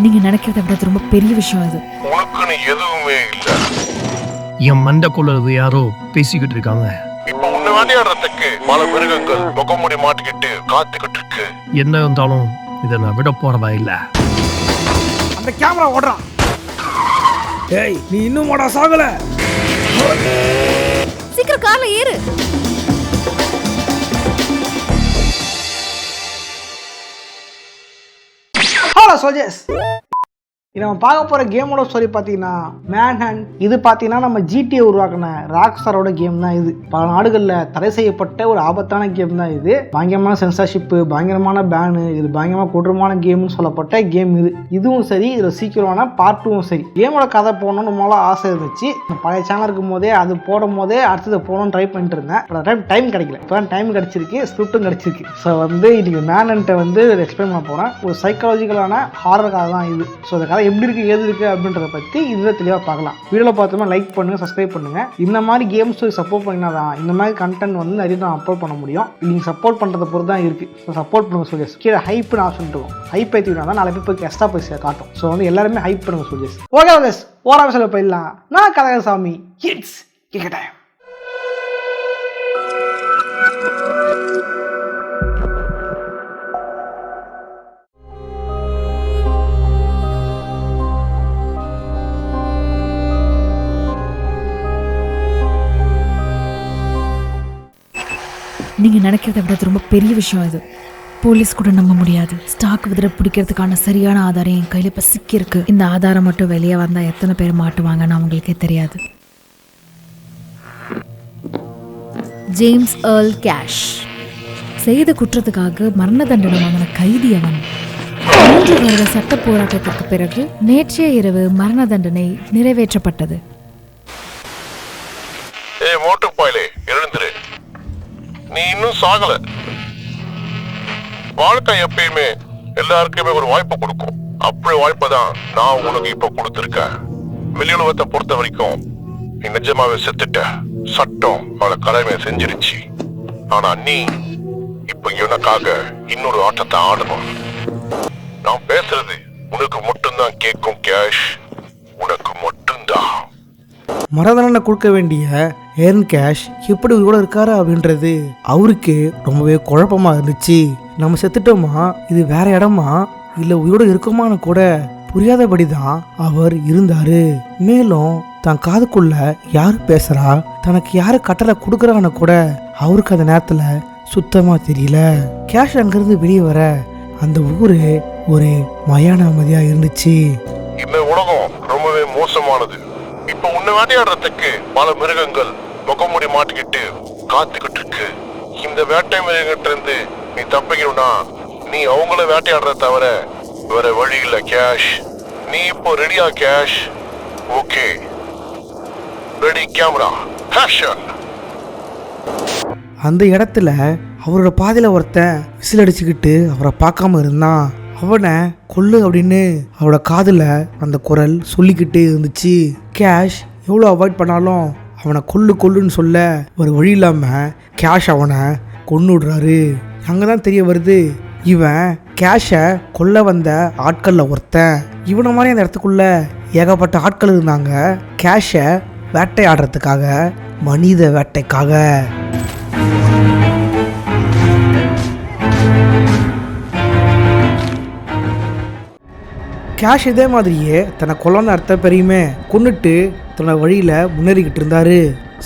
நீங்க நினைக்கிறத விட அது ரொம்ப பெரிய விஷயம் அது. உனக்குன்னு எதுவுமே இல்ல. என் மண்டக்குள்ள யாரோ பேசிக்கிட்டு இருக்காங்க. இப்ப உன்னை வேட்டையாடுறதுக்கு பல மிருகங்கள் முகமுடி மாட்டிக்கிட்டு காத்துக்கிட்டு இருக்கு. என்ன இருந்தாலும் இதை நான் விட போறதா இல்ல. அந்த கேமரா ஓடுறான். ஏய், நீ இன்னும் ஓட சாகல. சீக்கிரம் கார்ல ஏறு. ஹலோ சோல்ஜர்ஸ், நம்ம பார்க்க போகிற கேமோட ஸ்டோரி பார்த்தீங்கன்னா மேன் ஹண்ட். இது பார்த்தீங்கன்னா நம்ம ஜிடிஏ உருவாக்கின ராக்ஸ்டாரோட கேம் தான். இது பல நாடுகளில் தடை செய்யப்பட்ட ஒரு ஆபத்தான கேம் தான். இது பயங்கரமான சென்சார்ஷிப்பு, பயங்கரமான பேனு, இது பயங்கரமாக கொடூரமான கேம்னு சொல்லப்பட்ட கேம் இது. இதுவும் சரி, இதில் சீக்கிரமான பார்ட்டும் சரி. கேமோட கதை போகணும்னு நம்மளால ஆசை இருந்துச்சு. பழைய சேனல் இருக்கும் போதே அது போடும் போதே அடுத்தது போகணும்னு ட்ரை பண்ணிட்டு இருந்தேன். டைம் கிடைக்கல. இப்போ டைம் கிடச்சிருக்கு, ஸ்கிரிப்டும் கிடச்சிருக்கு. ஸோ இன்னைக்கு மேன் ஹண்ட்டை எக்ஸ்பிளைன் பண்ண போகிறேன். ஒரு சைக்காலஜிக்கலான ஹாரர் கதை தான் இது. ஸோ அந்த கதை எப்படி இருக்கு, ஏது இருக்கு அப்படின்றத பற்றி இதில் தெளிவாக பார்க்கலாம். வீடியோவில் பார்த்தோம்னா லைக் பண்ணுங்க, சப்ஸ்கிரைப் பண்ணுங்க. இந்த மாதிரி கேம்ஸ் சப்போர்ட் பண்ணினா தான் இந்த மாதிரி கண்டென்ட் நிறைய நான் அப்லோட் பண்ண முடியும். நீங்கள் சப்போர்ட் பண்ணுறத பொறுத்து தான் இருக்கு. ஸோ சப்போர்ட் பண்ணுங்க சொல்லியஸ். கீழே ஹைப்னு ஆப்ஷன் இருக்கும். ஹைப் ஏற்றினா தான் நாலு பேர் எக்ஸ்ட்ரா போய் காட்டும். ஸோ எல்லாருமே ஹைப் பண்ணுங்க சொல்லியஸ். ஓகே ஓகேஸ், ஓராம சொல்ல போயிடலாம். நான் கனகசாமி. It's cricket. நீங்க நினைக்கிறத விட அது ரொம்ப பெரிய விஷயம் இது. போலீஸ் கூட நம்ப முடியாது. ஸ்டாக் விதிர பிடிக்கிறதுக்கான சரியான ஆதாரம் என் கையில இப்ப சிக்கி இருக்கு. இந்த ஆதாரம் மட்டும் வெளியே வந்தா எத்தனை பேர் மாட்டுவாங்கன்னு அவங்களுக்கே தெரியாது. ஜேம்ஸ் ஏர்ல் கேஷ் செய்த குற்றத்துக்காக மரண தண்டனை வாங்கின கைதி அவன். 3 வருட சட்ட போராட்டத்திற்கு பிறகு நேற்றைய இரவு மரண தண்டனை நிறைவேற்றப்பட்டது. நீ இன்னும் சாகல. வாழ்க்கை எப்பயுமே எல்லாருக்குமே ஒரு வாய்ப்பு கொடுக்கும். அப்படி வாய்ப்பை தான் நான் உனக்கு இப்ப கொடுத்திருக்கேன். வெளியுலகத்தை பொறுத்த வரைக்கும் நீ நிஜமாவே செத்துட்ட. சட்டம் அவளை கடமை செஞ்சிருச்சு. ஆனா நீ இப்ப எனக்காக இன்னொரு ஆட்டத்தை ஆடணும். நான் பேசுறது உனக்கு மட்டும்தான் கேட்கும் கேஷ். உனக்கு மட்டும்தான். மரணதண்டனை கொடுக்க வேண்டிய ஏர்ன் கேஷ் எப்படி உயிரோட இருக்காரு அப்படின்றது அவருக்கு ரொம்பவே குழப்பமா இருந்துச்சு. நம்ம செத்துட்டோமா, இது வேற இடமா, இல்ல உயிரோட இருக்குமான்னு கூட புரியாதபடிதான் அவர் இருந்தாரு. மேலும் தன் காதுக்குள்ள யாரு பேசுறா, தனக்கு யாரு கட்டளை கொடுக்கறான்னு கூட அவருக்கு அந்த நேரத்துல சுத்தமா தெரியல. கேஷ் அங்கிருந்து வெளியே வர அந்த ஊரு ஒரு மயான அமைதியா இருந்துச்சு. இந்த உலகம் ரொம்பவே மோசமானது. இப்ப உன்னை வேட்டையாடுறதுக்கு பல மிருகங்கள் முகமுடி மாட்டிக்கிட்டு காத்துக்கிட்டு இருக்கு. இந்த வேட்டை மிருகங்கிட்ட இருந்து நீ தப்பிக்கணும்னா நீ அவங்கள வேட்டையாடுறத தவிர வேற வழி இல்ல கேஷ். நீ இப்போ ரெடியா cash? Okay, ready camera action. அந்த இடத்துல அவரோட பாதையில ஒருத்தன் விசில் அடிச்சுக்கிட்டு அவரை பார்க்காம இருந்தான். அவனை கொல்லு அப்படின்னு அவரோட காதுல அந்த குரல் சொல்லிக்கிட்டே இருந்துச்சு. கேஷ் எவ்வளோ அவாய்ட் பண்ணாலும் அவனை கொல்லுன்னு சொல்ல ஒரு வழி இல்லாம கேஷ் அவனை கொன்னு விடுறாரு. அங்கதான் தெரிய வருது இவன் கேஷை கொல்ல வந்த ஆட்கள்ல ஒருத்தன். இவனை மாதிரி அந்த இடத்துக்குள்ள ஏகப்பட்ட ஆட்கள் இருந்தாங்க. கேஷை வேட்டையாடுறதுக்காக, மனித வேட்டைக்காக. கேஷ் இதே மாதிரியே தன்னை கொல்லன்னு அர்த்த பெரியுமே கொன்னுட்டு தன்னோட வழியில முன்னேறிக்கிட்டு இருந்தாரு.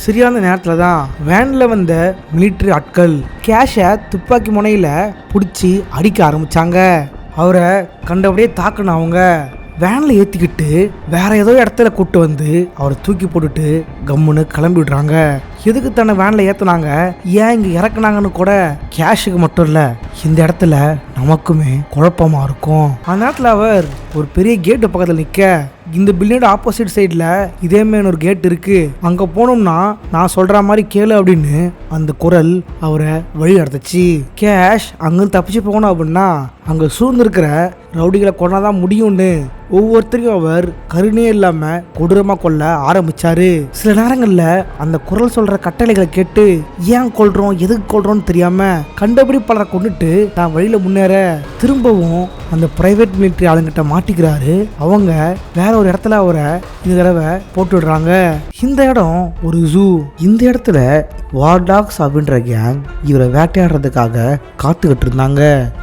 சரியான நேரத்துல தான் வேன்ல வந்த மிலிட்ரி ஆட்கள் கேஷை துப்பாக்கி முனையில பிடிச்சி அடிக்க ஆரம்பிச்சாங்க. அவரை கண்டபடியே தாக்குன அவங்க வேன்ல ஏத்திக்கிட்டு வேற ஏதோ இடத்துல கூப்பிட்டு வந்து அவரை தூக்கி போட்டுட்டு கம்முன்னு கிளம்பி விடுறாங்க. எதுக்கு தன்னை வேன்ல ஏத்துனாங்க, ஏன் இங்க இறக்குனாங்கன்னு கூட கேஷுக்கு மட்டும் இல்ல இந்த இடத்துல நமக்குமே குழப்பமா இருக்கும். அந்த நேரத்துல அவர் ஒரு பெரிய கேட்டு பக்கத்துல நிக்க, இந்த பில்டிங்கோட ஆப்போசிட் சைட்ல இதே மாதிரி ஒரு கேட் இருக்கு, அங்க போனோம்னா நான் சொல்ற மாதிரி கேளு அப்படின்னு அந்த குரல் அவரை வழி நடத்துச்சு. கேஷ் அங்க தப்பிச்சு போகணும் அப்படின்னா அங்க சூழ்ந்து இருக்கிற ரவுடிகளை கொண்டாதான் முடியும்னு ஒவ்வொருத்தரையும் அவர் கருணையே இல்லாம கொடூரமா கொல்ல ஆரம்பிச்சாரு. சில நேரங்கள்ல அந்த குரல் சொல்ற கட்டளைகளை கேட்டு ஏன் கொல்றோம் எதுக்கு கொல்றோம்னு தெரியாம கண்டபடி பலரை கொண்டுட்டு தான் வழியில முன்னேற திரும்பவும் அந்த பிரைவேட் மிலிட்டரி ஆளுங்கிட்ட மாட்டிக்கிறாரு. அவங்க வேற ஒரு இடத்துல அவரை இந்த தடவை போட்டுடுறாங்க. இந்த இடம் ஒரு ஜூ. இந்த இடத்துல வார் டாக்ஸ் அப்படின்ற கேங் இவரை வேட்டையாடுறதுக்காக காத்துக்கிட்டு இருந்தாங்க.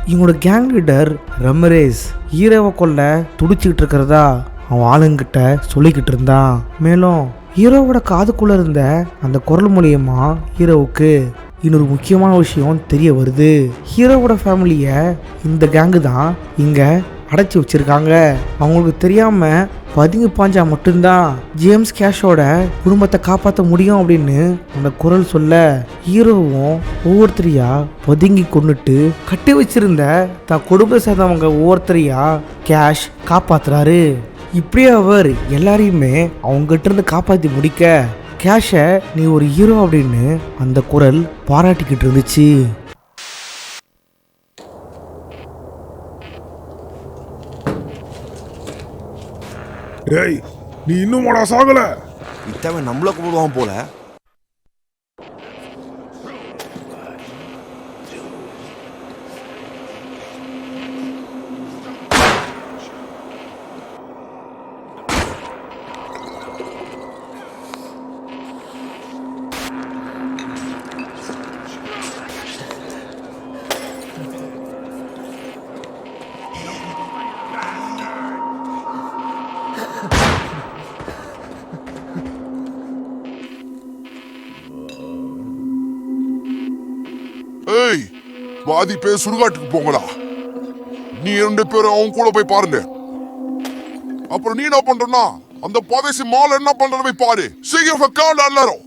இவங்களோட கேங் லீடர் ரமரேஸ் ஹீரோவை கொல்ல துடிச்சுக்கிட்டு இருக்கிறதா அவன் ஆளுங்கிட்ட சொல்லிக்கிட்டு இருந்தான். மேலும் ஹீரோவோட காதுக்குள்ள இருந்த அந்த குரல் மூலியமா ஹீரோவுக்கு இன்னொரு முக்கியமான விஷயம் தெரிய வருது. ஹீரோவோட ஃபேமிலிய இந்த கேங்கு தான் இங்க அடைச்சி வச்சிருக்காங்க. அவங்களுக்கு தெரியாம பதுங்கி பாஞ்சா மட்டும்தான் ஜேம்ஸ் கேஷோட குடும்பத்தை காப்பாற்ற முடியும் அப்படின்னு அந்த குரல் சொல்ல ஹீரோவும் ஒவ்வொருத்தரையா பதுங்கி கொண்டுட்டு கட்டி வச்சிருந்த தான் குடும்பத்தை சேர்ந்தவங்க ஒவ்வொருத்தரையா கேஷ் காப்பாத்துறாரு. இப்படியே அவர் எல்லாரையுமே அவங்ககிட்ட இருந்து காப்பாற்றி முடிக்க கேஷை நீ ஒரு ஹீரோ அப்படின்னு அந்த குரல் பாராட்டிக்கிட்டு இருந்துச்சு. டேய், நீ இன்னும் சாகல? இத்தவன் நம்மள கூப்பிடுவான் போல. ஏய், பாதி பேர் சுடுகாட்டுக்கு போங்கடா. நீ 2 பேரும் அவங்க கூட போய் பாருங்க. அப்புறம் நீ என்ன பண்றனா அந்த பதேசி மால் என்ன பண்றது போய் பாரு. சீக்கிரம் காண்ட எல்லாரும்.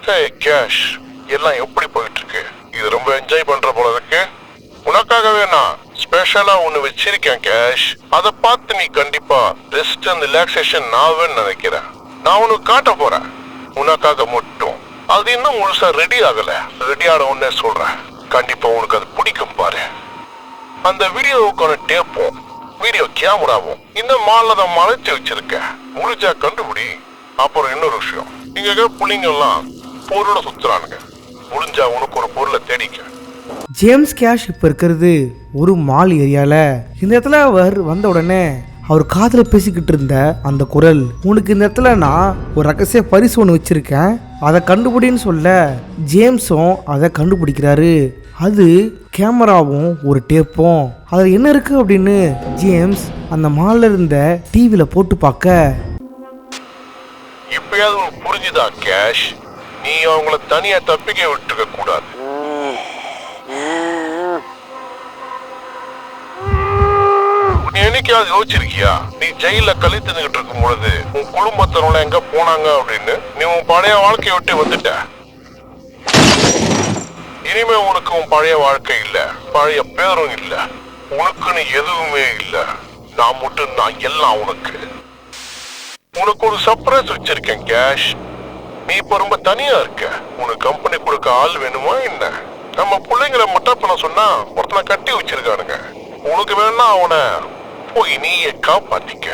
ஹேய் கேஷ், எல்லாம் எப்படி போயிட்டு இருக்கு? இது ரொம்ப என்ஜாய் பண்ற போல இருக்கு. உனக்காகவே நான் ஸ்பெஷலா ஒண்ணு வச்சிருக்கேன் கேஷ். அதை பார்த்து நீ கண்டிப்பா ரெஸ்ட் அண்ட் ரிலாக்ஸேஷன் ஆவேன்னு நினைக்கிறேன். நான் உனக்கு காட்ட போறேன் உனக்காக மட்டும். அது இன்னும் முழுசா ரெடி ஆகல. ரெடி ஆன உடனே சொல்றேன். கண்டிப்பா உனக்கு அது பிடிக்கும் பாரு. அந்த வீடியோவுக்கான டேப்பும் வீடியோ கேமராவும் இந்த மால்ல தான் மறைச்சு வச்சிருக்கேன். முடிஞ்சா கண்டுபிடி. அப்புறம் இன்னொரு விஷயம், இங்க புள்ளிங்க எல்லாம் பொருளை சுத்துறானுங்க. முடிஞ்சா உனக்கு ஒரு பொருளை தேடிக்க. ஜேம்ஸ் கேஷ் இப்போ இருக்கிறது ஒரு மால் ஏரியால. இந்த இடத்துல அவர் வந்த உடனே அவர் காதில் பேசிக்கிட்டு இருந்த அந்த குரல், உனக்கு இந்த இடத்துல நான் ஒரு ரகசிய பரிசு ஒன்று வச்சிருக்கேன், அதை கண்டுபிடின்னு சொல்ல ஜேம்ஸும் அதை கண்டுபிடிக்கிறாரு. அது கேமராவும் ஒரு டேப்பும். அதில் என்ன இருக்கு அப்படின்னு ஜேம்ஸ் அந்த மால்ல இருந்த டிவியில போட்டு பார்க்க, இப்பயாவது உனக்கு புரிஞ்சுதா கேஷ்? நீ அவங்கள தனியா தப்பிக்க விட்டுருக்க கூடாது. நீ என்னைக்காவது யோசிச்சிருக்கியா, நீ ஜெயில கழித்துக்கிட்டு இருக்கும் பொழுது உன் குடும்பத்தினோட எங்க போனாங்க அப்படின்னு? நீ உன் பழைய வாழ்க்கையை விட்டு வந்துட்ட. இனிமே உனக்கு உன் பழைய வாழ்க்கை இல்ல, பழைய பேரும் இல்ல, உனக்குன்னு எதுவுமே இல்ல. நான் மட்டும் தான் எல்லாம் உனக்கு. உனக்கு ஒரு சர்ப்ரைஸ் வச்சிருக்கேன் கேஷ். நீ இப்ப ரொம்ப தனியா இருக்க. உனக்கு கம்பெனி கொடுக்க ஆள் வேணுமா என்ன? நம்ம பிள்ளைங்களை மட்டா பண்ண சொன்னா ஒருத்தனை கட்டி வச்சிருக்கானுங்க. உனக்கு வேணா அவனை போய் நீயே காப்பாத்திக்க.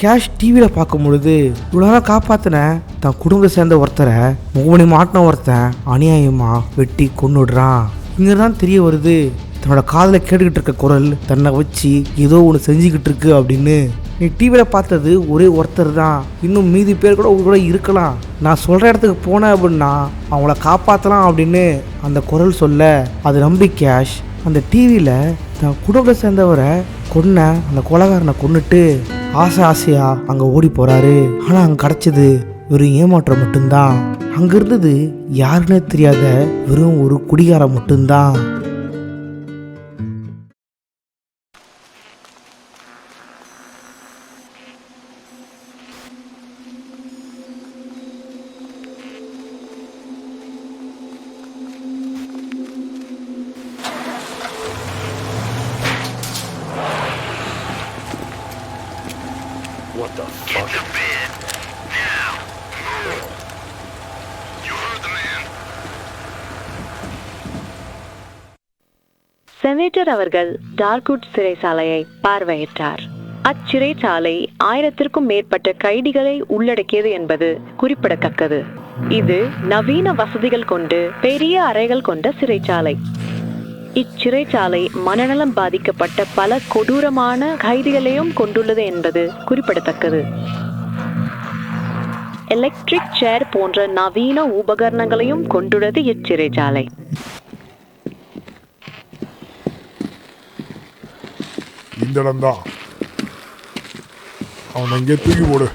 கேஷ் டிவியில் பார்க்கும் பொழுது இவ்வளோ காப்பாற்றின தன் குடும்பத்தை சேர்ந்த ஒருத்தரை முகமணி மாட்டின ஒருத்தன் அநியாயமாக வெட்டி கொன்னுடுறான். இங்கே தான் தெரிய வருது, தன்னோட காதில் கேட்டுக்கிட்டு இருக்க குரல் தன்னை வச்சு ஏதோ ஒன்று செஞ்சுக்கிட்டு இருக்கு அப்படின்னு. நீ டிவியில் பார்த்தது ஒரே ஒருத்தர் தான், இன்னும் மீதி பேர் கூட கூட இருக்கலாம். நான் சொல்கிற இடத்துக்கு போனேன் அப்படின்னா அவங்கள காப்பாற்றலாம் அப்படின்னு அந்த குரல் சொல்ல, அது நம்பி கேஷ் அந்த டிவியில் தன் குடும்பத்தை சேர்ந்தவரை கொன்ன அந்த கொலைகாரனை கொன்னுட்டு ஆசையா அங்கே ஓடி போகிறாரு. ஆனால் அங்கே கிடச்சது வெறும் ஏமாற்றம் மட்டும்தான். அங்கே இருந்தது யாருன்னே தெரியாத வெறும் ஒரு குடிகாரம் மட்டும்தான். What the fuck? Get to bed now. You heard the man. Senator அவர்கள் டார்க்வுட் சிறைச்சாலையை பார்வையிட்டார். அச்சிறைச்சாலை 1000க்கும் மேற்பட்ட கைதிகளை உள்ளடக்கியது என்பது குறிப்பிடத்தக்கது. இது நவீன வசதிகள் கொண்டு பெரிய அறைகள் கொண்ட சிறைச்சாலை. இச்சிறைச்சாலை மனநலம் பாதிக்கப்பட்ட பல கொடூரமான கைதிகளையும் கொண்டுள்ளது என்பது குறிப்பிடத்தக்கது. எலக்ட்ரிக் சேர் போன்ற நவீன உபகரணங்களையும் கொண்டுள்ளது இச்சிறைச்சாலை. இந்த இடம்தான். அவன் எங்கே தூக்கி போடு.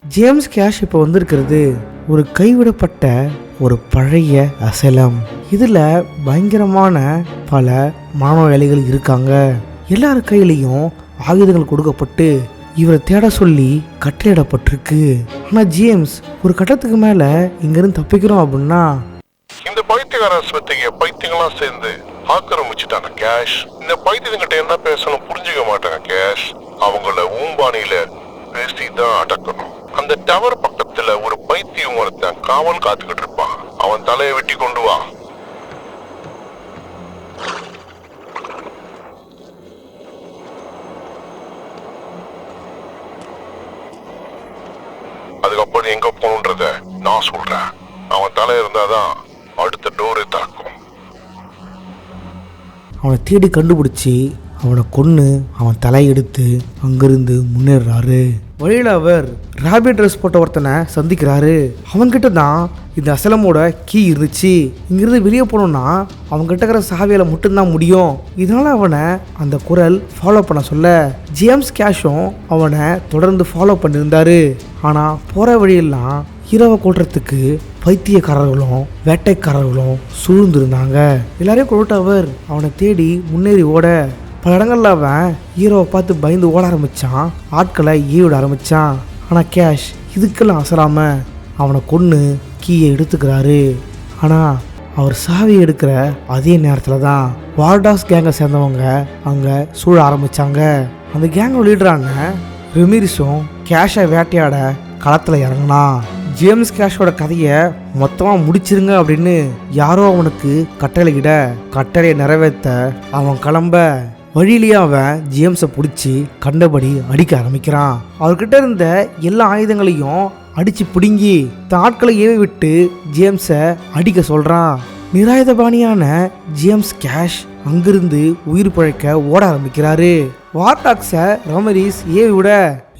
ஜேம்ஸ் கேஷ் இப்போ வந்திருக்கிறது ஒரு கைவிடப்பட்ட ஒரு பழைய அசலம். இதில் பயங்கரமான பல மனநோயாளிகள் இருக்காங்க. எல்லார் கையிலையும் ஆயுதங்கள் கொடுக்கப்பட்டு இவரை தேட சொல்லி கட்டளையிடப்பட்டிருக்கு. ஆனால் ஜேம்ஸ் ஒரு கட்டத்துக்கு மேலே இங்கிருந்து தப்பிக்கிறோம் அப்படின்னா இந்த பைத்தியகார ஆஸ்பத்திரியை பைத்தியங்களா சேர்ந்து ஆக்கிரமிச்சுட்டாங்க கேஷ். இந்த பைத்தியங்கிட்ட என்ன பேசணும் புரிஞ்சுக்க மாட்டாங்க கேஷ். அவங்கள ஊம்பானியில பேசி தான் அடக்கணும். அந்த டவர் பக்கத்துல ஒரு பைத்தியம் ஒருத்தன் காவல் காத்துக்கிட்டு இருப்பான். அவன் தலையை வெட்டி கொண்டு வா. அதுக்கப்புறம் எங்க போகணுன்றத நான் சொல்றேன். அவன் தலை இருந்தாதான் அடுத்த டோரை தாக்கும். அவனை தேடி கண்டுபிடிச்சி அவனை கொன்று அவன் தலையெடுத்து அங்கிருந்து முன்னேறாரு. வழியில் அவர் ராபிட் ட்ரெஸ் போட்ட ஒருத்தனை சந்திக்கிறாரு. அவன்கிட்ட தான் இந்த அசலமோட கீ இருந்துச்சு. இங்கிருந்து வெளியே போனோம்னா அவன்கிட்ட இருக்கிற சாவியால் மட்டும்தான் முடியும். இதனால அவனை அந்த குரல் ஃபாலோ பண்ண சொல்ல ஜேம்ஸ் கேஷும் அவனை தொடர்ந்து ஃபாலோ பண்ணியிருந்தாரு. ஆனால் போகிற வழியெல்லாம் ஹீரோவை கொள்றதுக்கு பைத்தியக்காரர்களும் வேட்டைக்காரர்களும் சூழ்ந்திருந்தாங்க. எல்லாரையும் கொண்டு அவர் அவனை தேடி முன்னேறி ஓட பல இடங்கள்ல அவன் ஹீரோவை பார்த்து பயந்து ஓட ஆரம்பிச்சான். ஆட்களை ஈவிட ஆரம்பிச்சான். ஆனால் கேஷ் இதுக்கெல்லாம் அசராம அவனை கொன்று கீயை எடுத்துக்கிறாரு. ஆனால் அவர் சாவி எடுக்கிற அதே நேரத்தில் தான் வார்டாஸ் கேங்கை சேர்ந்தவங்க அங்கே சூழ ஆரம்பிச்சாங்க. அந்த கேங்கோட லீடரான ரெமிரிஸும் கேஷை வேட்டையாட களத்தில் இறங்கினான். ஜேம்ஸ் கேஷோட கதையை மொத்தமாக முடிச்சிருங்க அப்படின்னு யாரோ அவனுக்கு கட்டளையிட கட்டளையை நிறைவேற்ற அவன் கிளம்ப வழியிலேயே அவன் ஜேம்ஸை பிடிச்சி கண்டபடி அடிக்க ஆரம்பிக்கிறான். அவர்கிட்ட இருந்த எல்லா ஆயுதங்களையும் அடித்து பிடுங்கி ஆட்களை ஏவி விட்டு ஜேம்ஸை அடிக்க சொல்கிறான். நிராயுதபாணியான ஜேம்ஸ் கேஷ் அங்கிருந்து உயிர் பிழைக்க ஓட ஆரம்பிக்கிறாரு. வார்டாக்ஸை ரெமரிஸ் ஏவி விட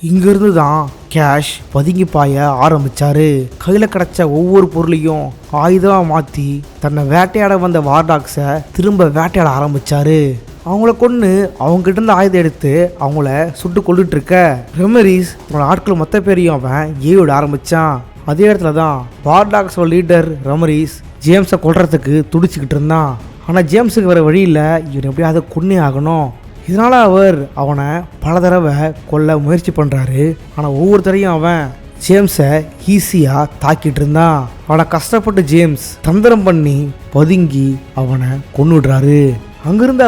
இங்கிருந்து தான் கேஷ் பதுங்கி பாய ஆரம்பிச்சாரு. கையில் கிடைச்ச ஒவ்வொரு பொருளையும் ஆயுதமாக மாற்றி தன்னை வேட்டையாட வந்த வார்டாக்ஸை திரும்ப வேட்டையாட ஆரம்பிச்சாரு. அவங்கள கொன்று அவங்ககிட்ட இருந்து ஆயுதம் எடுத்து அவங்கள சுட்டு கொண்டுட்டு இருக்க ரெமரிஸ் அவனோட ஆட்கள் மொத்த பேரையும் அவன் ஏவிட ஆரம்பிச்சான். அதே இடத்துல தான் வார்டாக்ஸோட லீடர் ரெமரிஸ் ஜேம்ஸை கொல்றதுக்கு துடிச்சுக்கிட்டு இருந்தான். ஆனால் ஜேம்ஸுக்கு வேற வழியில் இவன் எப்படியாவது கொன்னே ஆகணும். இதனால் அவர் அவனை பல தடவை கொல்ல முயற்சி பண்ணுறாரு. ஆனால் ஒவ்வொருத்தரையும் அவன் ஜேம்ஸை ஈஸியாக தாக்கிட்டு இருந்தான். அவனை கஷ்டப்பட்டு ஜேம்ஸ் தந்திரம் பண்ணி பதுங்கி அவனை கொன்னுடுறாரு. அங்கிருந்து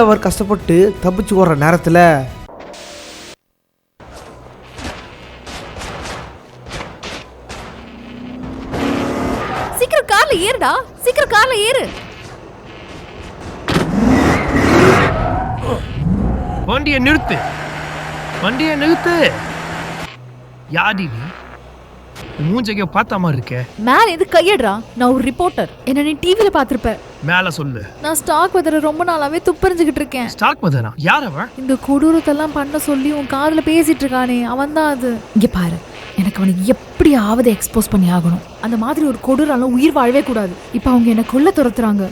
அவர் கஷ்டப்பட்டு தப்பிச்சு வர்ற நேரத்தில் சீக்கிரம் கார்ல ஏறுடா, சீக்கிரம் கார்ல ஏறு. வண்டியை நிறுத்து. யாடி நீ மூஞ்சைக்க பார்த்த மாதிரி இருக்கே. மேல எது கையடுறா? நான் ஒரு ரிப்போர்ட்டர். என்ன நீ டிவில பாத்திருப்ப. மேல சொல்லு. நான் ஸ்டாக் பதற ரொம்ப நாளாவே துப்பறிஞ்சுக்கிட்டு இருக்கேன். ஸ்டாக் பதறா? யார் அவன்? இந்த கொடூரத்தெல்லாம் பண்ண சொல்லி உன் காதுல பேசிட்டு இருக்கானே அவன் தான் அது. இங்க பாரு, எனக்கு அவனை எப்படியாவது எக்ஸ்போஸ் பண்ணி ஆகணும். அந்த மாதிரி ஒரு கொடூரெல்லாம் உயிர் வாழவே கூடாது. இப்போ அவங்க என்னை கொல்ல துரத்துறாங்க.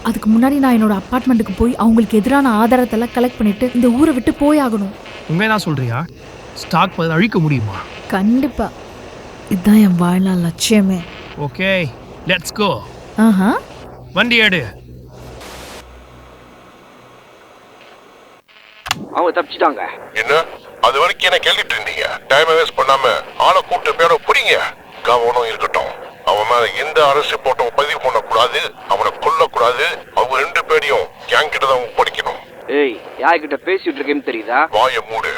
அதுக்கு முன்னாடி நான் என்னோட அப்பார்ட்மெண்ட்டுக்கு போய் அவங்களுக்கு எதிரான ஆதாரத்தெல்லாம் கலெக்ட் பண்ணிட்டு இந்த ஊரை விட்டு போய் ஆகணும். உண்மையா சொல்றியா? ஸ்டாக் பதற அழிக்க முடியுமா? கண்டிப்பா. இதுதான் என் வாழ்நாள் லட்சியமே. Okay, let's go. ஆஹா, வண்டி எடு. அவங்க தப்பிச்சிட்டாங்க. என்ன அது வரைக்கும் என்ன கேள்விட்டு இருந்தீங்க? டைம் வேஸ்ட் பண்ணாம ஆளை கூப்பிட்டு பேர புரியுங்க. கவனம் இருக்கட்டும். அவன் மேல எந்த அரசு போட்டும் பதிவு பண்ணக்கூடாது. அவனை கொல்லக்கூடாது. அவங்க 2 பேரையும் கேங் கிட்ட தான் படிக்கணும். ஏய், யார்கிட்ட பேசிட்டு இருக்கேன்னு தெரியுதா? வாய மூடு.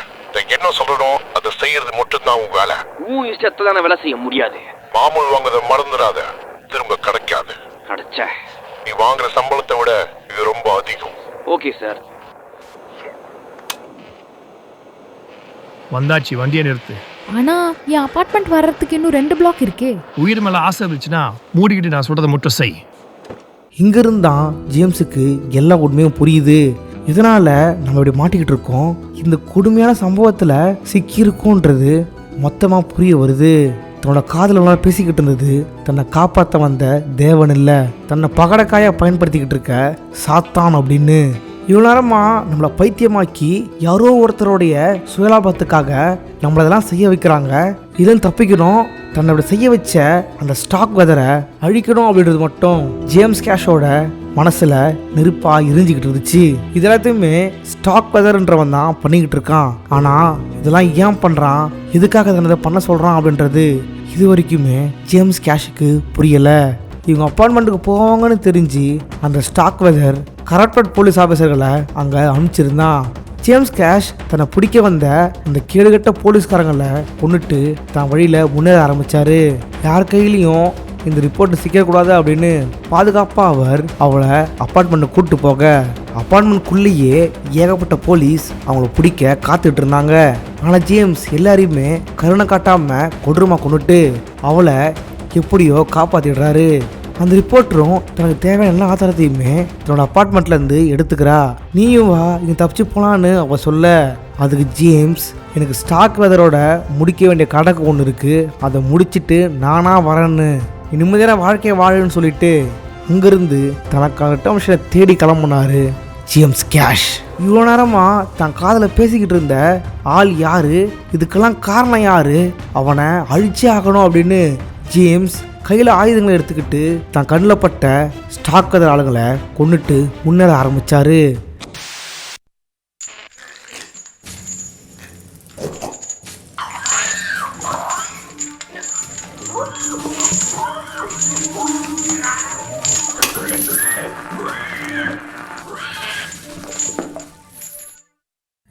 என்ன சொல்லணும் அதை செய்யறது மட்டும் தான் உன் வேலை. உன் இஷ்டத்தை தானே வேலை செய்ய முடியாது. மாமூல் வாங்குறத மறந்துடாத, திரும்ப கிடைக்காது. கிடைச்ச. நீ வாங்குற சம்பளத்தை விட இது ரொம்ப அதிகம். Okay sir. வந்தாச்சு, வண்டியை நிறுத்து. ஆனா என் அபார்ட்மெண்ட் வர்றதுக்கு இன்னும் 2 பிளாக் இருக்கே. உயிர் மேலே ஆசை இருந்துச்சுன்னா மூடிக்கிட்டு நான் சொல்கிறத மட்டும் செய். இங்கிருந்து தான் ஜேம்ஸுக்கு எல்லா உண்மையும் புரியுது. இதனால் நம்ம இப்படி மாட்டிக்கிட்டு இருக்கோம், இந்த கொடுமையான சம்பவத்தில் சிக்கியிருக்கோன்றது மொத்தமாக புரிய வருது. தன்னோட காதலெல்லாம் பேசிக்கிட்டு இருந்தது தன்னை காப்பாற்ற வந்த தேவன் இல்லை, தன்னை பகடக்காயாக பயன்படுத்திக்கிட்டு இருக்க சாத்தான் அப்படின்னு. இவ்வளோ நேரமாக நம்மளை பைத்தியமாக்கி யாரோ ஒருத்தருடைய சுயலாபத்துக்காக நம்மளதெல்லாம் செய்ய வைக்கிறாங்க. இதுன்னு தப்பிக்கணும், தன்னை அப்படி செய்ய வச்ச அந்த ஸ்டாக் வெதரை அழிக்கணும் அப்படின்றது மட்டும் ஜேம்ஸ் கேஷோட மனசில் நெருப்பாக எரிஞ்சிக்கிட்டு இருந்துச்சு. இது எல்லாத்தையுமே ஸ்டாக் வெதர்ன்றவன் தான் பண்ணிக்கிட்டு இருக்கான். ஆனால் இதெல்லாம் ஏன் பண்ணுறான், எதுக்காக தன்னை பண்ண சொல்கிறான் அப்படின்றது இது வரைக்குமே ஜேம்ஸ் கேஷுக்கு புரியலை. இவங்க அப்பார்ட்மெண்ட்டுக்கு போவாங்கன்னு தெரிஞ்சு அந்த ஸ்டாக் வெதர் கரப்டட் போலீஸ் ஆஃபீஸர்களை அங்கே அனுப்பிச்சிருந்தான். ஜேம்ஸ் கேஷ் தன்னை பிடிக்க வந்த அந்த கேடுகட்ட போலீஸ்காரங்களை கொண்டுட்டு தான் வழியில் முன்னேற ஆரம்பித்தார். யார் கையிலையும் இந்த ரிப்போர்ட் சிக்கக்கூடாது அப்படின்னு பாதுகாப்பாக அவர் அவளை அப்பார்ட்மெண்ட்டை கூப்பிட்டு போக அப்பார்ட்மெண்ட்குள்ளேயே ஏகப்பட்ட போலீஸ் அவங்கள பிடிக்க காத்துட்டு இருந்தாங்க. ஆனால் ஜேம்ஸ் எல்லாரையுமே கருணை காட்டாமல் கொடூரமாக கொண்டுட்டு அவளை எப்படியோ காப்பாற்றிடுறாரு. அந்த ரிப்போர்ட்டரும் தனக்கு தேவையான எல்லா ஆதாரத்தையுமே தன்னோட அப்பார்ட்மெண்ட்லேருந்து எடுத்துக்கிறா. நீயும் வா, இங்கே தப்பிச்சு போகலான்னு அவள் சொல்ல, அதுக்கு ஜேம்ஸ் எனக்கு ஸ்டாக் வெதரோட முடிக்க வேண்டிய கணக்கு ஒன்று இருக்குது, அதை முடிச்சுட்டு நானாக வரேன்னு நிம்மதியான வாழ்க்கையை வாழுன்னு சொல்லிட்டு அங்கேருந்து தனக்கான விஷயத்தை தேடி கிளம்புனாரு ஜேம்ஸ் கேஷ். இவ்வளோ நேரமாக தான் காதில் பேசிக்கிட்டு இருந்த ஆள் யாரு, இதுக்கெல்லாம் காரணம் யாரு, அவனை அழிச்சே ஆகணும் அப்படின்னு ஜேம்ஸ் கையில் ஆயுதங்களை எடுத்துக்கிட்டு தான் கண்ணில் பட்ட ஸ்டாக் வெதர் ஆளுங்களை கொண்டுட்டு முன்னேற ஆரம்பித்தார்.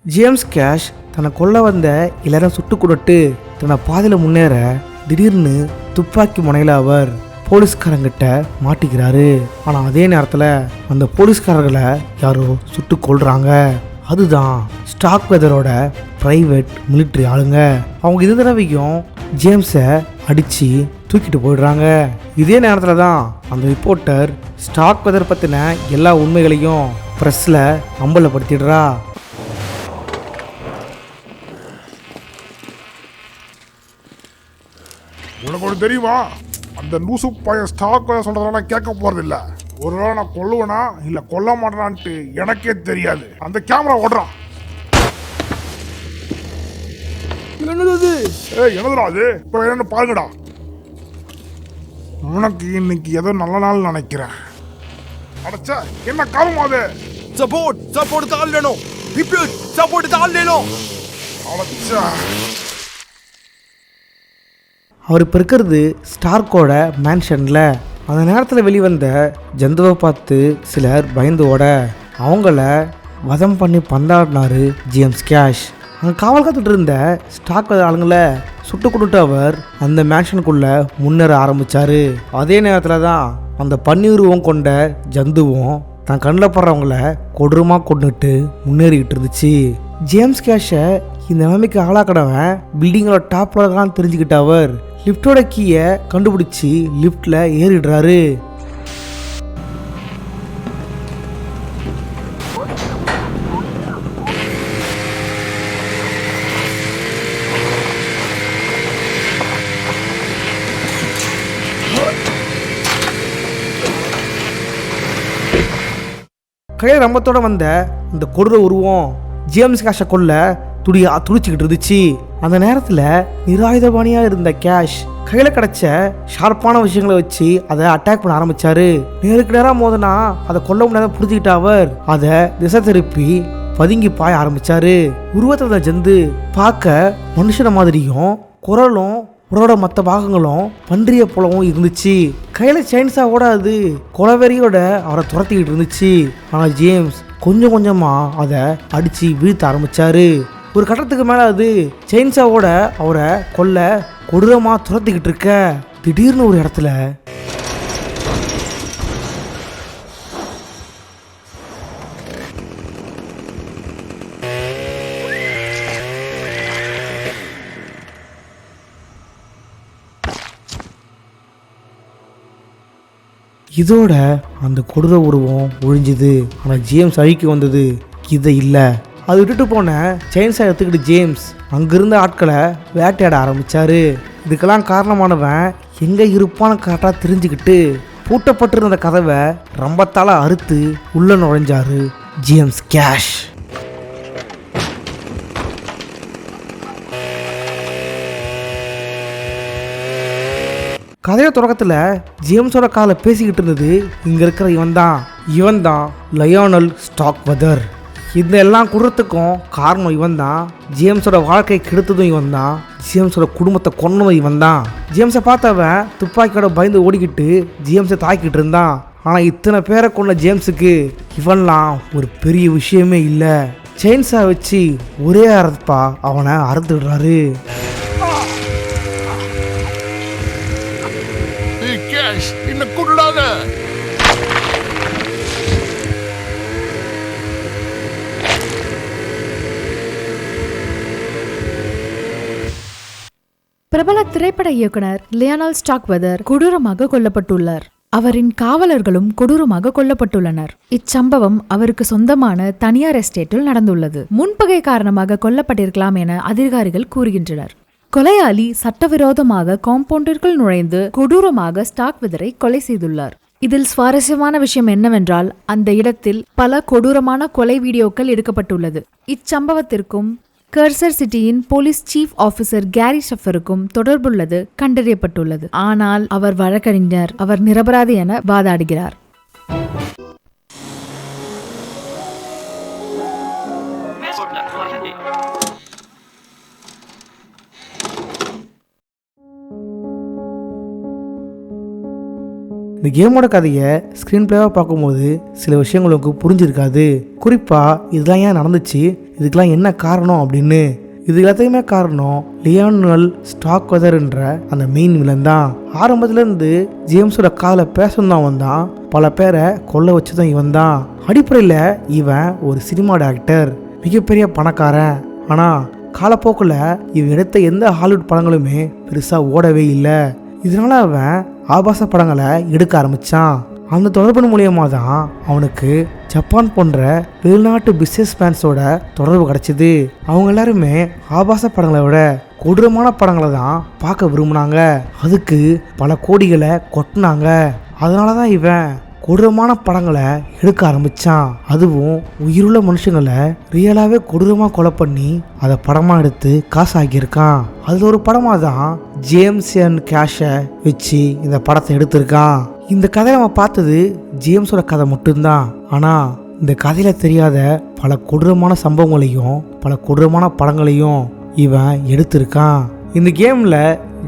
ஜேம்ஸ் கேஷ் தன்னை கொல்ல வந்த எல்லாரும் சுட்டு கொண்டுட்டு தன்னை பாதையில் முன்னேற திடீர்னு துப்பாக்கி முனையில் அவர் போலீஸ்காரங்கிட்ட மாட்டிக்கிறாரு. ஆனால் அதே நேரத்தில் அந்த போலீஸ்காரர்களை யாரோ சுட்டு கொள்றாங்க. அதுதான் ஸ்டாக் வெதரோட பிரைவேட் மிலிட்ரி ஆளுங்க. அவங்க இந்த தடவையும் ஜேம்ஸை அடித்து தூக்கிட்டு போயிடுறாங்க. இதே நேரத்தில் தான் அந்த ரிப்போர்ட்டர் ஸ்டாக் வெதர் பற்றின எல்லா உண்மைகளையும் ப்ரெஸ்ஸில் அம்பலப்படுத்திடுறா. உனக்கு ஒன்று தெரியுமா, அந்த லூசு பையன் ஸ்டாக் சொல்றதெல்லாம் நான் கேட்க போறதில்ல. ஒருவேளை நான் கொல்லுவேனா இல்லை கொல்ல மாட்டேனான்ட்டு எனக்கே தெரியாது. அந்த கேமரா ஓடுறான். என்னது? என்னதுடா அது? இப்போ என்னன்னு பாருங்கடா. உனக்கு இன்னைக்கு ஏதோ நல்ல நாள் நினைக்கிறேன். அடைச்சா என்ன காலம் அது? सपोर्ट डाल लेनो, रिपीट सपोर्ट डाल लेनो. அடைச்சா அவர் இப்போ இருக்கிறது ஸ்டார்க்கோட மேன்ஷனில். அந்த நேரத்தில் வெளிவந்த ஜந்துவை பார்த்து சிலர் பயந்து ஓட அவங்கள வதம் பண்ணி பந்தாடினார் ஜேம்ஸ் கேஷ். அங்கே காவல் காத்துட்டு இருந்த ஸ்டாக் ஆளுங்களை சுட்டு கொண்டுட்டு அவர் அந்த மேன்ஷனுக்குள்ளே முன்னேற ஆரம்பித்தார். அதே நேரத்தில் தான் அந்த பன்னியுருவம் கொண்ட ஜந்துவும் தான் கண்ணில் படுறவங்கள கொடூரமாக கொண்டுட்டு முன்னேறிக்கிட்டு இருந்துச்சு. ஜேம்ஸ் கேஷை இந்த நிலைமைக்கு ஆளாக்கினவன் பில்டிங்கோட டாப்ல இருக்கான்னு தெரிஞ்சுக்கிட்ட அவர் லிஃப்டோட கீயை கண்டுபிடிச்சி லிஃப்ட்ல ஏறிடுறாரு. கையில் ரம்பத்தோட வந்த அந்த கொடூர உருவம் ஜேம்ஸ் கேஷை கொல்ல துடிச்சுக்கிட்டு இருந்துச்சு. அந்த நேரத்தில் நிராயுதபாணியாக இருந்த கேஷ் கையில் கிடச்ச ஷார்ப்பான விஷயங்களை வச்சு அதை அட்டாக் பண்ண ஆரம்பித்தார். நேருக்கு நேராக மோதனா அதை கொல்ல முடியாத புரிஞ்சுக்கிட்ட அவர் அதை திசை திருப்பி பதுங்கி பாய ஆரம்பித்தார். உருவத்தை ஜந்து பார்க்க மனுஷன மாதிரியும் குரலும் உரோட மற்ற பாகங்களும் பன்றிய போலவும் இருந்துச்சு. கையில் செயின்ஸாவோட அது கொலவெறியோட அவரை துரத்திக்கிட்டு இருந்துச்சு. ஆனால் ஜேம்ஸ் கொஞ்சம் கொஞ்சமாக அதை அடித்து வீழ்த்த ஆரம்பித்தார். ஒரு கட்டத்துக்கு மேலே அது செயின்ஸாவோட அவரை கொல்ல கொடூரமாக துரத்திக்கிட்டு இருக்க திடீர்னு ஒரு இடத்துல இதோட அந்த கொடூர உருவம் ஒழிஞ்சுது. ஆனால் ஜேம்ஸ் அழிக்க வந்தது இதை இல்லை. அது விட்டுட்டு போன செயின்ஸை எடுத்துக்கிட்டு ஜேம்ஸ் அங்கிருந்த ஆட்களை வேட்டையாட ஆரம்பித்தார். இதுக்கெல்லாம் காரணமானவன் எங்கே இருப்பான்னு கரெக்டாக தெரிஞ்சுக்கிட்டு பூட்டப்பட்டிருந்த கதவை ரம்பத்தால் அறுத்து உள்ளே நுழைஞ்சாரு ஜேம்ஸ் கேஷ். கதைய தொடக்கத்தில் ஜேம்ஸோட காதில் பேசிக்கிட்டு இருந்தது இங்கே இருக்கிற இவன் தான் லயோனல் ஸ்டாக்வெதர். இந்த எல்லாம் குடுறதுக்கும் காரணம் இவன் தான். ஜேம்ஸோட வாழ்க்கை கெடுத்ததும் இவன் தான். ஜேம்ஸோட குடும்பத்தை கொன்னதும் இவன் தான். ஜேம்ஸை பார்த்தவன் துப்பாக்கியோட பயந்து ஓடிக்கிட்டு ஜேம்ஸை தாக்கிட்டு இருந்தான். ஆனால் இத்தனை பேரை கொண்ட ஜேம்ஸுக்கு இவன்லாம் ஒரு பெரிய விஷயமே இல்லை. செயின்ஸா வச்சு ஒரே அறுப்பா அவனை அறுத்துடுறாரு. என்ன கொண்டாங்க. பிரபல திரைப்பட இயக்குனர் லியோனல் ஸ்டாக்வெதர் கொடூரமாக கொல்லப்பட்டுள்ளார். அவரின் காவலர்களும் கொடூரமாக கொல்லப்பட்டுள்ளனர். இச்சம்பவம் அவருக்கு சொந்தமான தனியார் எஸ்டேட்டில் நடந்துள்ளது. முன்பகை காரணமாக கொல்லப்பட்டிருக்கலாம் என அதிகாரிகள் கூறுகின்றனர். கொலையாளி சட்டவிரோதமாக காம்பவுண்டிற்குள் நுழைந்து கொடூரமாக ஸ்டாக்வெதரை கொலை செய்துள்ளார். இதில் சுவாரஸ்யமான விஷயம் என்னவென்றால் அந்த இடத்தில் பல கொடூரமான கொலை வீடியோக்கள் எடுக்கப்பட்டுள்ளது. இச்சம்பவத்திற்கும் கர்சர் சிட்டியின் போலீஸ் சீஃப் ஆபீசர் கேரி ஷெஃபருக்கும் தொடர்புள்ளது கண்டறியப்பட்டுள்ளது. ஆனால் அவர் வழக்கறிஞர் அவர் நிரபராதி என வாதாடுகிறார். இந்த கேமோட கதையை ஸ்க்ரீன் பிளேவாக பார்க்கும்போது சில விஷயங்கள் உங்களுக்கு புரிஞ்சிருக்காது. குறிப்பாக இதெல்லாம் ஏன் நடந்துச்சு, இதுக்கெல்லாம் என்ன காரணம் அப்படின்னு. இது எல்லாத்தையுமே காரணம் லியோனல் ஸ்டாக்வெதர்ன்ற அந்த மெயின் வில்லன் தான். ஆரம்பத்துலேருந்து ஜேம்ஸோட காதில் பேசணும் தான் வந்தான். பல பேரை கொல்ல வச்சதும் இவன் தான். அடிப்படையில் இவன் ஒரு சினிமா டைரக்டர், மிகப்பெரிய பணக்காரன். ஆனால் காலப்போக்கில் இவன் எடுத்த எந்த ஹாலிவுட் படங்களுமே பெருசாக ஓடவே இல்லை. இதனால அவன் ஆபாச படங்களை எடுக்க ஆரம்பித்தான். அந்த தொடர்பு மூலியமாக தான் அவனுக்கு ஜப்பான் போன்ற வெளிநாட்டு பிஸ்னஸ் மேன்ஸோட தொடர்பு கிடச்சிது. அவங்க எல்லாருமே ஆபாச படங்களை விட கொடூரமான படங்களை தான் பார்க்க விரும்பினாங்க. அதுக்கு பல கோடிகளை கொட்டினாங்க. அதனால தான் இவன் கொடூரமான படங்களை எடுக்க ஆரம்பித்தான். அதுவும் உயிருள்ள மனுஷங்களை ரியலாகவே கொடூரமாக கொலை பண்ணி அதை படமாக எடுத்து காசு ஆக்கியிருக்கான். அது ஒரு படமாக தான் ஜேம்ஸ் அண்ட் கேஷை வச்சு இந்த படத்தை எடுத்திருக்கான். இந்த கதையை நம்ம பார்த்தது ஜேம்ஸோட கதை மட்டும்தான். ஆனால் இந்த கதையில் தெரியாத பல கொடூரமான சம்பவங்களையும் பல கொடூரமான படங்களையும் இவன் எடுத்திருக்கான். இந்த கேமில்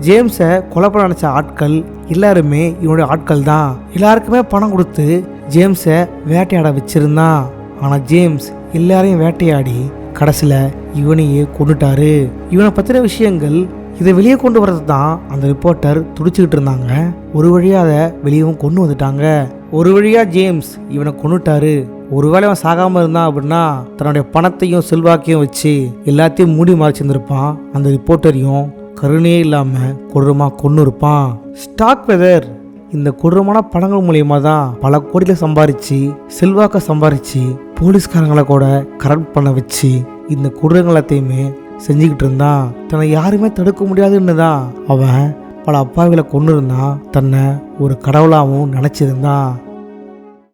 ஜேம்ஸை கொலை பண்ண நினச்ச ஆட்கள் எல்லாருமே இவனுடைய ஆட்கள் தான். எல்லாருக்குமே பணம் கொடுத்து ஜேம்ஸை வேட்டையாட வச்சிருந்தான். ஆனால் ஜேம்ஸ் எல்லாரையும் வேட்டையாடி கடைசியில் இவனையே கொண்டுட்டாரு. இவனை பற்றின விஷயங்கள் இதை வெளியே கொண்டு வரது தான் அந்த ரிப்போர்ட்டர் துடிச்சுக்கிட்டு இருந்தாங்க. ஒரு வழியாக அதை வெளியவும் கொண்டு வந்துட்டாங்க. ஒரு வழியாக ஜேம்ஸ் இவனை கொண்டுட்டாரு. ஒருவேளை அவன் சாகாமல் இருந்தான் அப்படின்னா தன்னுடைய பணத்தையும் செல்வாக்கையும் வச்சு எல்லாத்தையும் மூடி மறைச்சிருந்திருப்பான். அந்த ரிப்போர்ட்டரையும் கருணையே இல்லாமல் கொடூரமாக கொண்டு இருப்பான். ஸ்டாக்வெதர் இந்த கொடூரமான படங்கள் மூலியமாக தான் பல கோடிகளை சம்பாரிச்சு செல்வாக்கை சம்பாரிச்சு போலீஸ்காரங்களை கூட கரெக்ட் பண்ண வச்சு இந்த கொடூரங்கள் எல்லாத்தையுமே செஞ்சுக்கிட்டு இருந்தான். தன்னை யாருமே தடுக்க முடியாதுன்னு தான் அவன் பல அப்பாவிகளை கொண்டு இருந்தான். தன்னை ஒரு கடவுளாகவும் நினச்சிருந்தான்.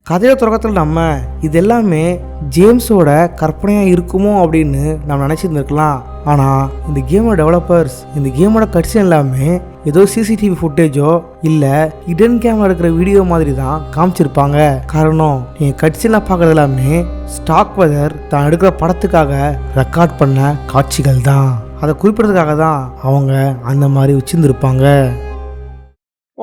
கதையோட தொடக்கத்தில் நம்ம இது எல்லாமே ஜேம்ஸோட கற்பனையாக இருக்குமோ அப்படின்னு நம்ம நினச்சிருந்துருக்கலாம். ஆனால் இந்த கேமோட டெவலப்பர்ஸ் இந்த கேமோட கட்சி எல்லாமே ஏதோ சிசிடிவி ஃபுட்டேஜோ இல்லை ஹிடன் கேமரா இருக்கிற வீடியோ மாதிரி தான் காமிச்சிருப்பாங்க. காரணம் என் கட்சியில் பார்க்குறது எல்லாமே ஸ்டாக்வெதர் தான் எடுக்கிற படத்துக்காக ரெக்கார்ட் பண்ண காட்சிகள் தான். அதை குறிப்பிட்றதுக்காக தான் அவங்க அந்த மாதிரி வச்சுருந்துருப்பாங்க.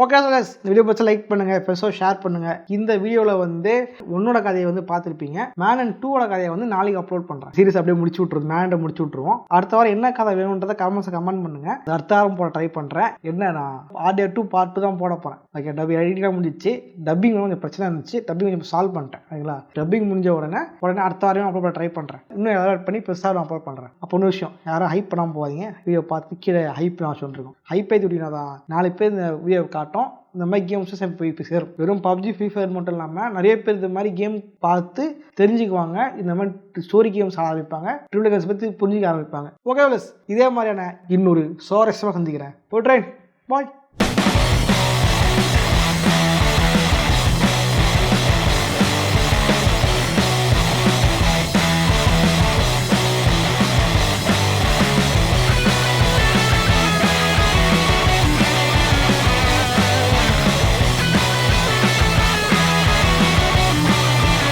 ஓகே சார், இந்த வீடியோ பற்றி லைக் பண்ணுங்க, பெருசாக ஷேர் பண்ணுங்க. இந்த வீடியோவில் வந்து உன்னோட கதையை வந்து பார்த்துருப்பீங்க. மேன் அண்ட் 2 கதையை வந்து நாளைக்கு அப்லோட் பண்ணுறேன். சீரிஸ் அப்படியே முடிச்சு விட்ருவோம், மேண்டை முடிச்சு விட்ருவோம். அடுத்த வாரம் என்ன கதை வேணுன்றதை கமெண்ட் பண்ணுங்க. அடுத்த வாரம் போட ட்ரை பண்ணுறேன். என்ன நான் ஆடியோ 2 பார்ட் 2 தான் போட போகிறேன். ஓகே, டப்பிங் எடிட்டிங்காக முடிஞ்சிச்சு. டப்பிங் கொஞ்சம் பிரச்சனை இருந்துச்சு, டப்பிங் கொஞ்சம் சால்வ் பண்ணிட்டேன். சரிங்களா, டப்பிங் முடிஞ்ச உடனே அடுத்த வாரம் அப்லோட் பண்ண ட்ரை பண்ணுறேன். இன்னும் எதாவது பண்ணி பெருசாக நான் அப்லோட் பண்ணுறேன். அப்போ ஒன்று விஷயம், யாரும் ஹைப் பண்ணாமல் போகாதீங்க. வீடியோ பார்த்து கீழே ஹைப் நான் சொல்லிருக்கோம். ஹைப் ஏற்றி விட்டீங்கன்னா தான் 4 பேர் இந்த வீடியோ காட்டும். இந்த மாதிரி கேம்ஸும் போய் சேரும். வெறும் PUBG ஃப்ரீ ஃபயர் மட்டும் இல்லாமல் நிறைய பேர் இந்த மாதிரி கேம் பார்த்து தெரிஞ்சுக்குவாங்க. இந்த மாதிரி ஸ்டோரி கேம்ஸ் ஆரம்பிப்பாங்க, ட்ரிபிள் கேம்ஸ் பற்றி புரிஞ்சிக்க ஆரம்பிப்பாங்க. ஓகே, இதே மாதிரியான இன்னொரு சுவாரஸ்யமாக சந்திக்கிறேன். போட்றேன், பாய்.